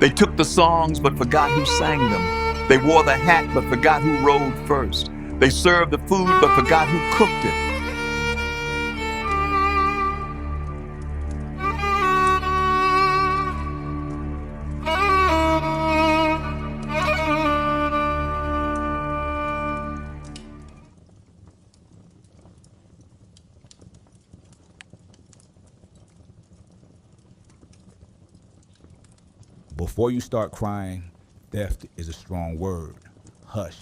They took the songs but forgot who sang them. They wore the hat but forgot who rode first. They served the food but forgot who cooked it. Before you start crying, theft is a strong word. Hush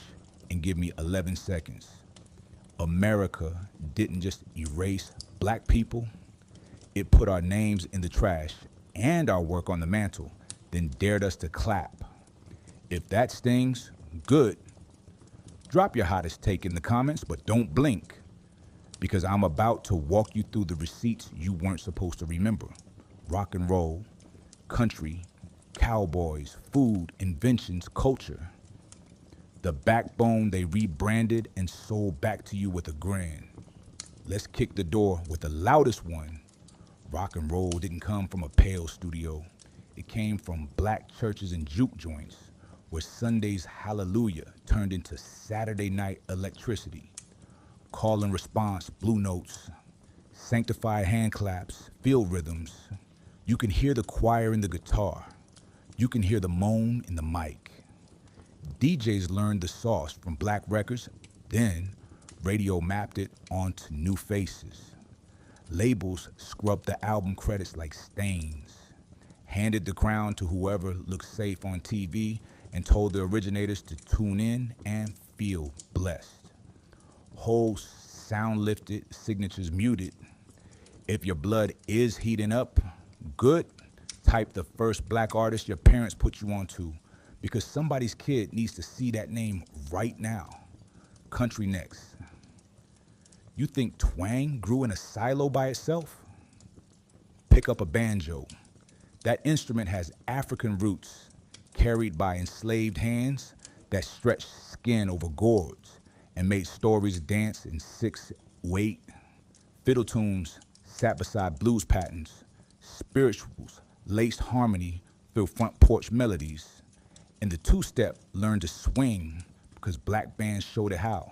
and give me 11 seconds. America didn't just erase black people, it put our names in the trash and our work on the mantle, then dared us to clap. If that stings, good. Drop your hottest take in the comments, but don't blink, because I'm about to walk you through the receipts you weren't supposed to remember. Rock and roll, country, cowboys, food, inventions, culture. The backbone they rebranded and sold back to you with a grin. Let's kick the door with the loudest one. Rock and roll didn't come from a pale studio. It came from black churches and juke joints, where Sunday's hallelujah turned into Saturday night electricity. Call and response, blue notes, sanctified hand claps, field rhythms. You can hear the choir in the guitar. You can hear the moan in the mic. DJs learned the sauce from black records, then radio mapped it onto new faces. Labels scrubbed the album credits like stains, handed the crown to whoever looked safe on TV, and told the originators to tune in and feel blessed. Whole sound lifted, signatures muted. If your blood is heating up, good. Type the first black artist your parents put you onto, because somebody's kid needs to see that name right now. Country next. You think twang grew in a silo by itself? Pick up a banjo. That instrument has African roots, carried by enslaved hands that stretched skin over gourds and made stories dance in 6/8. Fiddle tunes sat beside blues patterns, spirituals laced harmony through front porch melodies, and the two-step learned to swing because black bands showed it how.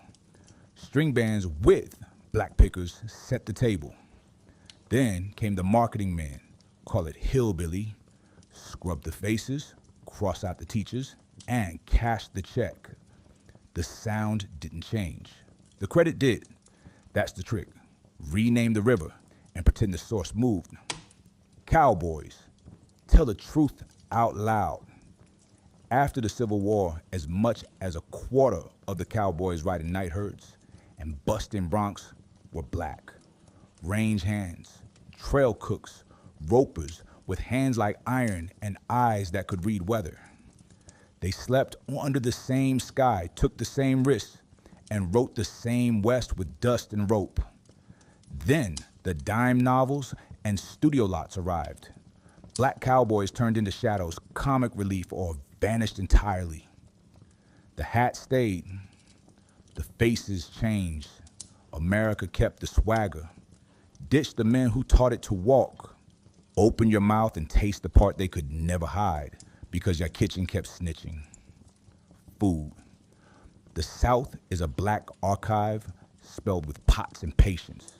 String bands with black pickers set the table. Then came the marketing men, call it hillbilly, scrub the faces, cross out the teachers, and cash the check. The sound didn't change. The credit did. That's the trick. Rename the river and pretend the source moved. Cowboys. Tell the truth out loud. After the Civil War, as much as a quarter of the cowboys riding night herds and busting broncs were black. Range hands, trail cooks, ropers with hands like iron and eyes that could read weather. They slept under the same sky, took the same risks, and wrote the same West with dust and rope. Then the dime novels and studio lots arrived. Black cowboys turned into shadows, comic relief, or vanished entirely. The hat stayed. The faces changed. America kept the swagger. Ditched the men who taught it to walk. Open your mouth and taste the part they could never hide because your kitchen kept snitching. Food. The South is a black archive spelled with pots and patience.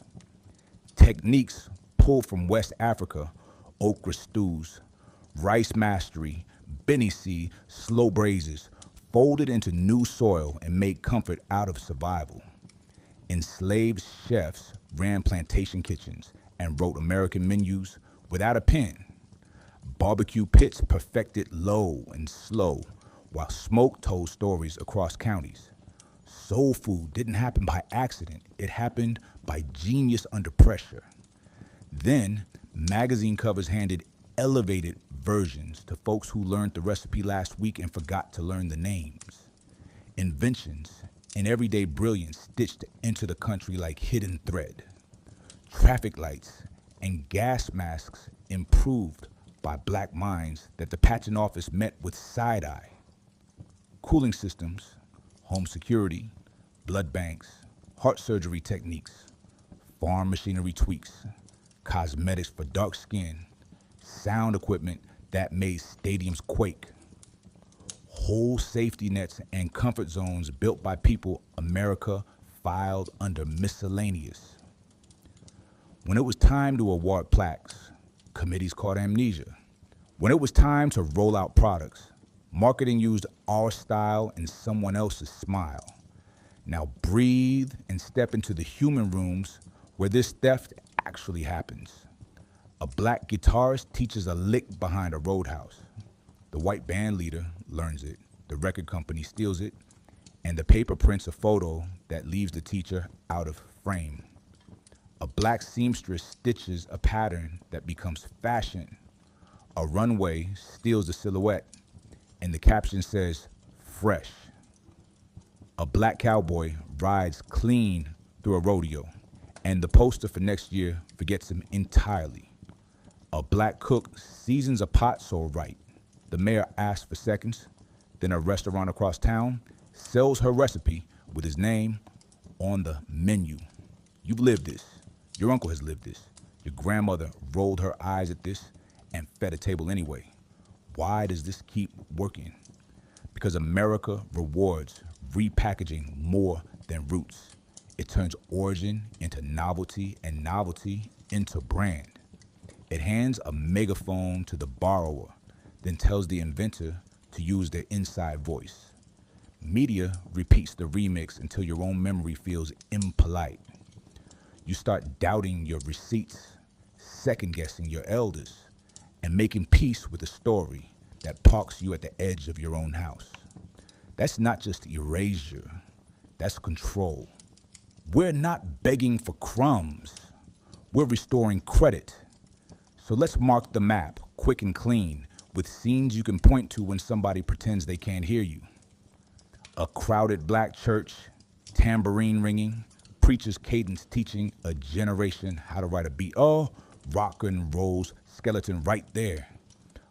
Techniques pulled from West Africa, okra stews, rice mastery, Benici, slow braises, folded into new soil and made comfort out of survival. Enslaved chefs ran plantation kitchens and wrote American menus without a pen. Barbecue pits perfected low and slow, while smoke told stories across counties. Soul food didn't happen by accident. It happened by genius under pressure. Then, magazine covers handed elevated versions to folks who learned the recipe last week and forgot to learn the names. Inventions and everyday brilliance stitched into the country like hidden thread. Traffic lights and gas masks improved by black minds that the patent office met with side eye. Cooling systems, home security, blood banks, heart surgery techniques, farm machinery tweaks, cosmetics for dark skin, sound equipment that made stadiums quake. Whole safety nets and comfort zones built by people America filed under miscellaneous. When it was time to award plaques, committees caught amnesia. When it was time to roll out products, marketing used our style and someone else's smile. Now breathe and step into the human rooms where this theft actually happens. A black guitarist teaches a lick behind a roadhouse. The white band leader learns it, the record company steals it, and the paper prints a photo that leaves the teacher out of frame. A black seamstress stitches a pattern that becomes fashion. A runway steals the silhouette, and the caption says, fresh. A black cowboy rides clean through a rodeo, and the poster for next year forgets him entirely. A black cook seasons a pot so right, the mayor asks for seconds, then a restaurant across town sells her recipe with his name on the menu. You've lived this. Your uncle has lived this. Your grandmother rolled her eyes at this and fed a table anyway. Why does this keep working? Because America rewards repackaging more than roots. It turns origin into novelty and novelty into brand. It hands a megaphone to the borrower, then tells the inventor to use their inside voice. Media repeats the remix until your own memory feels impolite. You start doubting your receipts, second-guessing your elders, and making peace with a story that parks you at the edge of your own house. That's not just erasure, that's control. We're not begging for crumbs. We're restoring credit. So let's mark the map, quick and clean, with scenes you can point to when somebody pretends they can't hear you. A crowded black church, tambourine ringing, preacher's cadence teaching a generation how to write a beat. Oh, rock and roll's skeleton right there.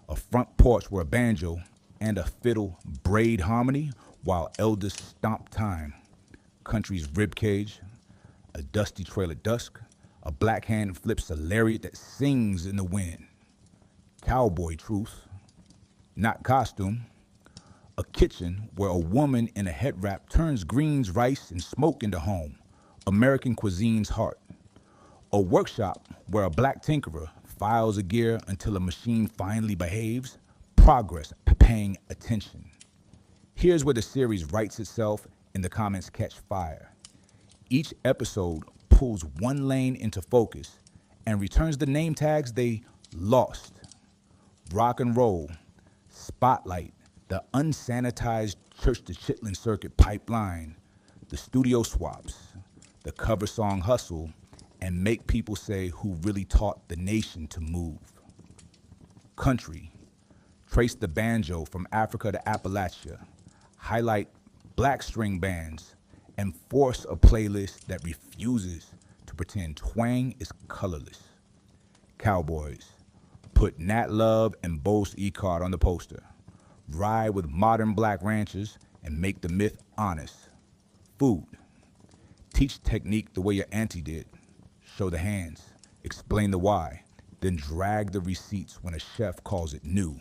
A front porch where a banjo and a fiddle braid harmony while elders stomp time. Country's ribcage, a dusty trail at dusk, a black hand flips a lariat that sings in the wind. Cowboy truth, not costume. A kitchen where a woman in a head wrap turns greens, rice, and smoke into home. American cuisine's heart. A workshop where a black tinkerer files a gear until a machine finally behaves. Progress, paying attention. Here's where the series writes itself and the comments catch fire. Each episode pulls one lane into focus and returns the name tags they lost. Rock and roll, spotlight, the unsanitized Church to Chitlin Circuit pipeline, the studio swaps, the cover song hustle, and make people say who really taught the nation to move. Country, trace the banjo from Africa to Appalachia, highlight black string bands, and force a playlist that refuses to pretend twang is colorless. Cowboys, put Nat Love and Bose Ecard on the poster. Ride with modern black ranchers and make the myth honest. Food, teach technique the way your auntie did. Show the hands, explain the why, then drag the receipts when a chef calls it new.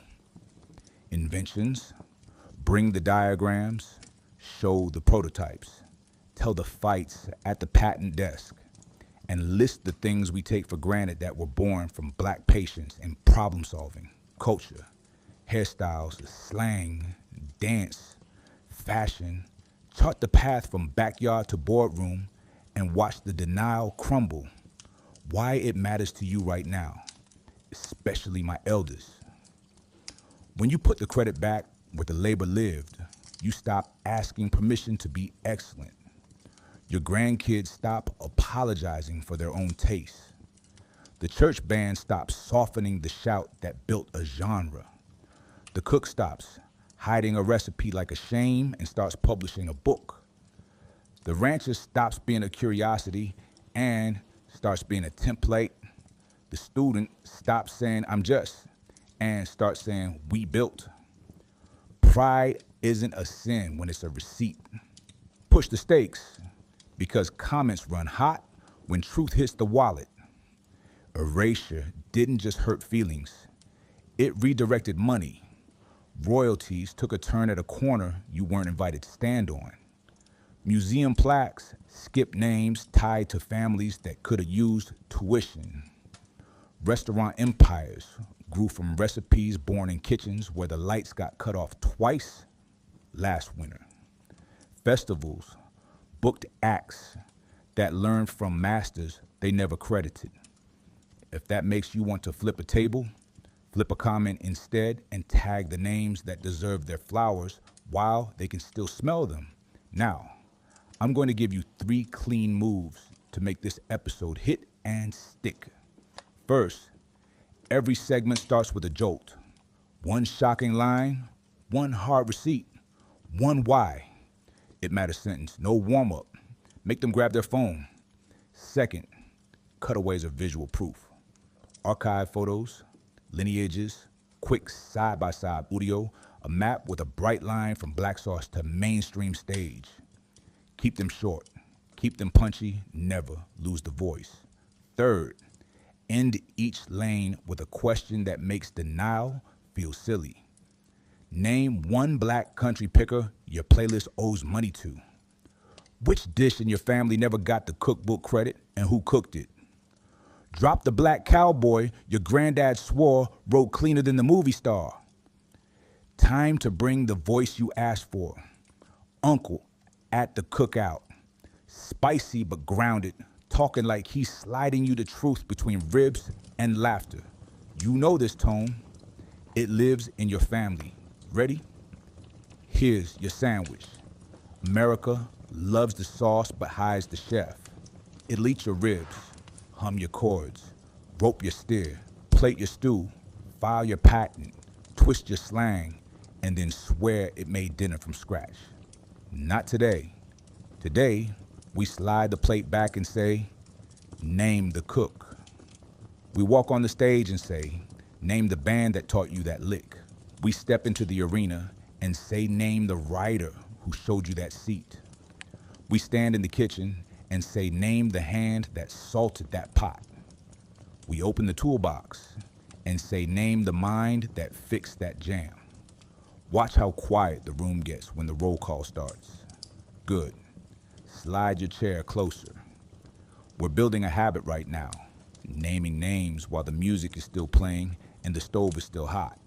Inventions, bring the diagrams, show the prototypes, tell the fights at the patent desk, and list the things we take for granted that were born from black patience and problem solving, culture, hairstyles, slang, dance, fashion. Chart the path from backyard to boardroom and watch the denial crumble. Why it matters to you right now, especially my elders. When you put the credit back where the labor lived, you stop asking permission to be excellent. Your grandkids stop apologizing for their own taste. The church band stops softening the shout that built a genre. The cook stops hiding a recipe like a shame and starts publishing a book. The rancher stops being a curiosity and starts being a template. The student stops saying, I'm just, and starts saying, we built. Pride isn't a sin when it's a receipt. Push the stakes, because comments run hot when truth hits the wallet. Erasure didn't just hurt feelings, It redirected money. Royalties took a turn at a corner you weren't invited to stand on. Museum plaques skipped names tied to families that could have used tuition. Restaurant empires grew from recipes born in kitchens where the lights got cut off twice last winter. Festivals booked acts that learned from masters they never credited. If that makes you want to flip a table, flip a comment instead and tag the names that deserve their flowers while they can still smell them. Now, I'm going to give you 3 clean moves to make this episode hit and stick. First, every segment starts with a jolt. 1 shocking line, 1 hard receipt, 1 why. It matters sentence, no warm-up. Make them grab their phone. Second, cutaways are visual proof. Archive photos, lineages, quick side-by-side audio, a map with a bright line from Black Sauce to mainstream stage. Keep them short, keep them punchy, never lose the voice. Third, end each lane with a question that makes denial feel silly. Name 1 black country picker your playlist owes money to. Which dish in your family never got the cookbook credit and who cooked it? Drop the black cowboy your granddad swore wrote cleaner than the movie star. Time to bring the voice you asked for. Uncle at the cookout. Spicy but grounded, talking like he's sliding you the truth between ribs and laughter. You know this tone. It lives in your family. Ready? Here's your sandwich. America loves the sauce but hides the chef. It'll eat your ribs, hum your chords, rope your steer, plate your stew, file your patent, twist your slang, and then swear it made dinner from scratch. Not today. Today, we slide the plate back and say, name the cook. We walk on the stage and say, name the band that taught you that lick. We step into the arena and say, name the writer who showed you that seat. We stand in the kitchen and say, name the hand that salted that pot. We open the toolbox and say, name the mind that fixed that jam. Watch how quiet the room gets when the roll call starts. Good. Slide your chair closer. We're building a habit right now, naming names while the music is still playing and the stove is still hot.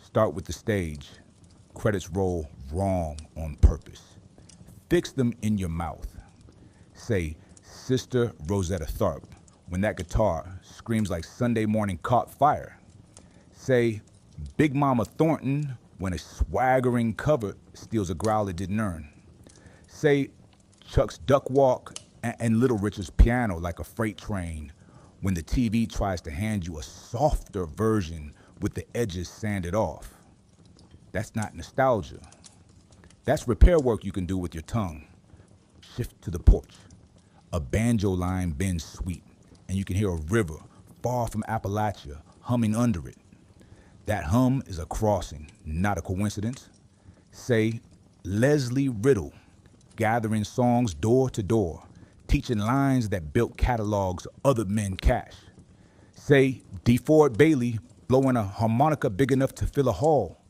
Start with the stage. Credits roll wrong on purpose. Fix them in your mouth. Say, Sister Rosetta Tharpe, when that guitar screams like Sunday morning caught fire. Say, Big Mama Thornton, when a swaggering cover steals a growl it didn't earn. Say, Chuck's duck walk and Little Richard's piano like a freight train, when the TV tries to hand you a softer version with the edges sanded off. That's not nostalgia. That's repair work you can do with your tongue. Shift to the porch. A banjo line bends sweet, and you can hear a river far from Appalachia humming under it. That hum is a crossing, not a coincidence. Say, Leslie Riddle, gathering songs door to door, teaching lines that built catalogs other men cash. Say, DeFord Bailey, blowing a harmonica big enough to fill a hall.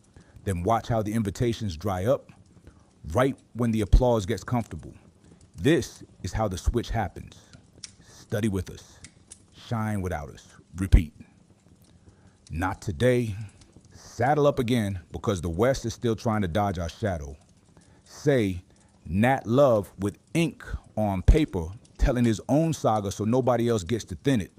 Then watch how the invitations dry up, right when the applause gets comfortable. This is how the switch happens. Study with us. Shine without us. Repeat. Not today. Saddle up again because the West is still trying to dodge our shadow. Say, Nat Love with ink on paper, telling his own saga so nobody else gets to thin it.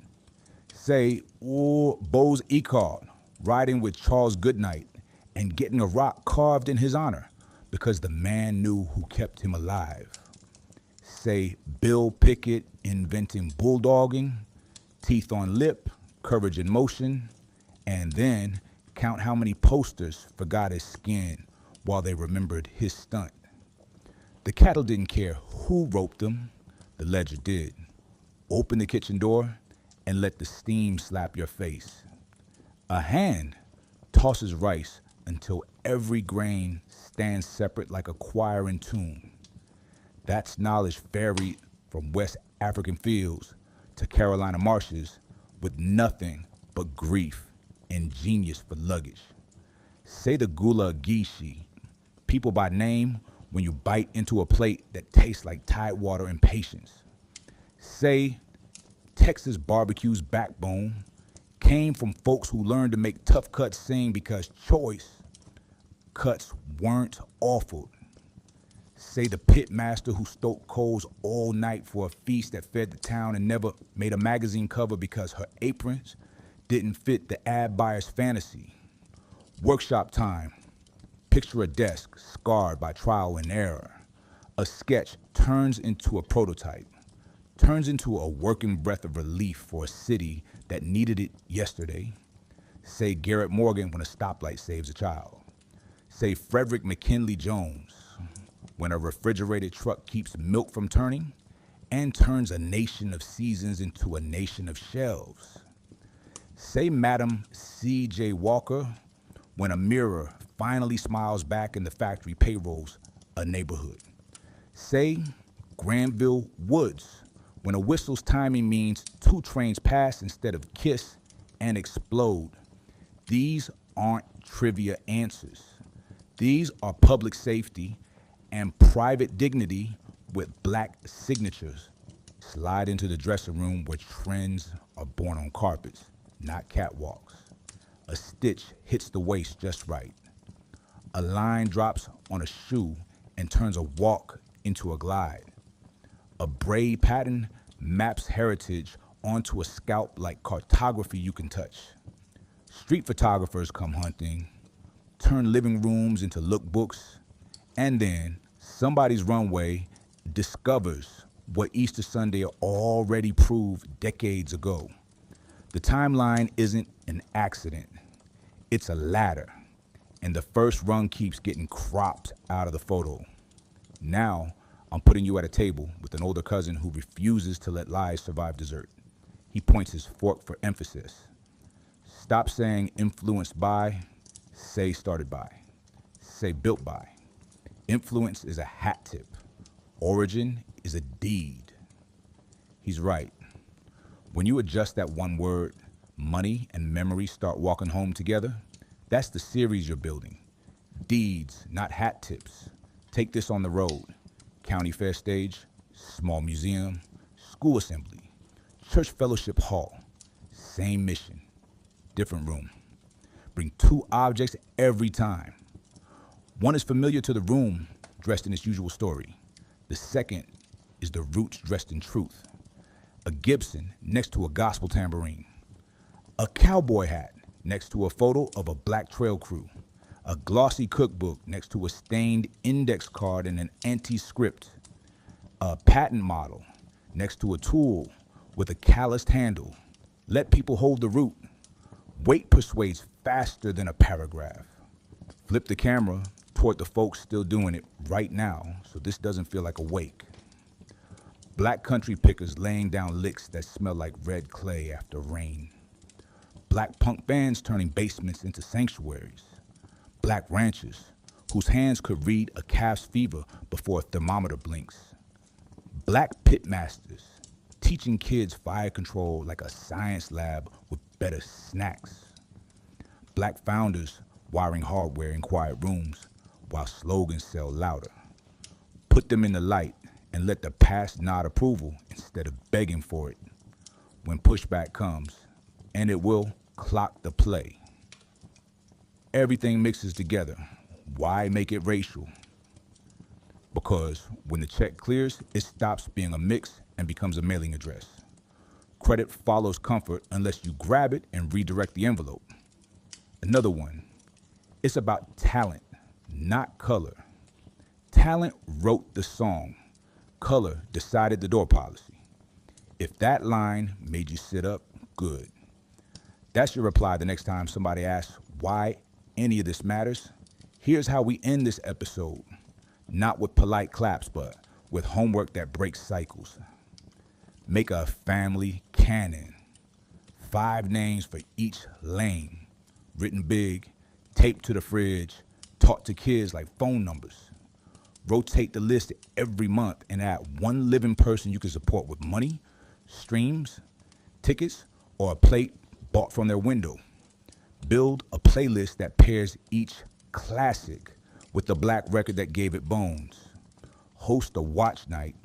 Say, Bose Ecard, riding with Charles Goodnight and getting a rock carved in his honor because the man knew who kept him alive. Say, Bill Pickett inventing bulldogging, teeth on lip, courage in motion, and then count how many posters forgot his skin while they remembered his stunt. The cattle didn't care who roped them, the ledger did. Open the kitchen door and let the steam slap your face. A hand tosses rice until every grain stands separate like a choir in tune. That's knowledge ferried from West African fields to Carolina marshes with nothing but grief and genius for luggage. Say the gula gishi, people by name when you bite into a plate that tastes like tide water and patience. Say Texas barbecue's backbone came from folks who learned to make tough cuts sing because choice cuts weren't offered. Say the pit master who stoked coals all night for a feast that fed the town and never made a magazine cover because her aprons didn't fit the ad buyer's fantasy. Workshop time. Picture a desk scarred by trial and error. A sketch turns into a prototype, turns into a working breath of relief for a city that needed it yesterday. Say Garrett Morgan when a stoplight saves a child. Say Frederick McKinley Jones when a refrigerated truck keeps milk from turning and turns a nation of seasons into a nation of shelves. Say Madam C.J. Walker when a mirror finally smiles back and the factory payrolls a neighborhood. Say Granville Woods when a whistle's timing means two trains pass instead of kiss and explode. These aren't trivia answers. These are public safety and private dignity with black signatures. Slide into the dressing room where trends are born on carpets, not catwalks. A stitch hits the waist just right. A line drops on a shoe and turns a walk into a glide. A braid pattern maps heritage onto a scalp like cartography you can touch. Street photographers come hunting, turn living rooms into lookbooks, and then somebody's runway discovers what Easter Sunday already proved decades ago. The timeline isn't an accident. It's a ladder, and the first rung keeps getting cropped out of the photo. Now, I'm putting you at a table with an older cousin who refuses to let lies survive dessert. He points his fork for emphasis. Stop saying influenced by, say started by, say built by. Influence is a hat tip. Origin is a deed. He's right. When you adjust that one word, money and memory start walking home together. That's the series you're building. Deeds, not hat tips. Take this on the road. County fair stage, small museum, school assembly, church fellowship hall. Same mission, different room. Bring two objects every time. One is familiar to the room, dressed in its usual story. The second is the roots dressed in truth. A Gibson next to a gospel tambourine. A cowboy hat next to a photo of a black trail crew. A glossy cookbook next to a stained index card and an anti-script. A patent model next to a tool with a calloused handle. Let people hold the root. Weight persuades faster than a paragraph. Flip the camera toward the folks still doing it right now, so this doesn't feel like a wake. Black country pickers laying down licks that smell like red clay after rain. Black punk bands turning basements into sanctuaries. Black ranchers whose hands could read a calf's fever before a thermometer blinks. Black pitmasters teaching kids fire control like a science lab with better snacks. Black founders wiring hardware in quiet rooms while slogans sell louder. Put them in the light and let the past nod approval instead of begging for it. When pushback comes, and it will, clock the play. Everything mixes together. Why make it racial? Because when the check clears, it stops being a mix and becomes a mailing address. Credit follows comfort unless you grab it and redirect the envelope. Another one, it's about talent, not color. Talent wrote the song. Color decided the door policy. If that line made you sit up, good. That's your reply the next time somebody asks why any of this matters. Here's how we end this episode. Not with polite claps, but with homework that breaks cycles. Make a family canon. 5 names for each lane. Written big, taped to the fridge, taught to kids like phone numbers. Rotate the list every month and add one living person you can support with money, streams, tickets, or a plate bought from their window. Build a playlist that pairs each classic with the black record that gave it bones. Host a watch night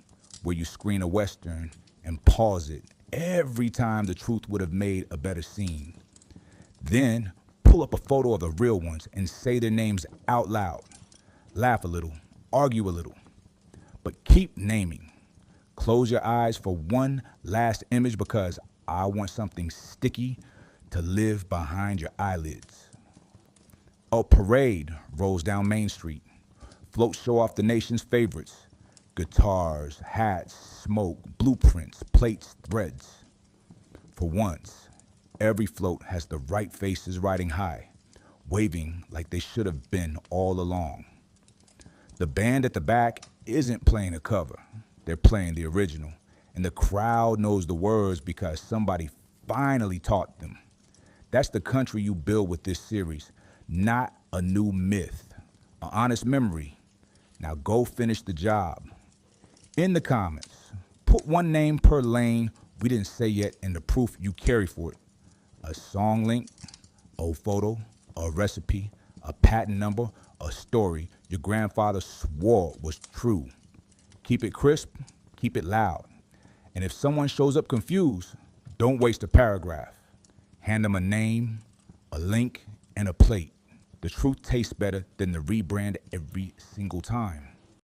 where you screen a Western and pause it every time the truth would have made a better scene. Then pull up a photo of the real ones and say their names out loud. Laugh a little, argue a little, but keep naming. Close your eyes for one last image because I want something sticky to live behind your eyelids. A parade rolls down Main Street. Floats show off the nation's favorites. Guitars, hats, smoke, blueprints, plates, threads. For once, every float has the right faces riding high, waving like they should have been all along. The band at the back isn't playing a cover. They're playing the original. And the crowd knows the words because somebody finally taught them. That's the country you build with this series, not a new myth, an honest memory. Now go finish the job. In the comments, put one name per lane we didn't say yet and the proof you carry for it. A song link, a photo, a recipe, a patent number, a story your grandfather swore was true. Keep it crisp, keep it loud. And if someone shows up confused, don't waste a paragraph. Hand them a name, a link, and a plate. The truth tastes better than the rebrand every single time.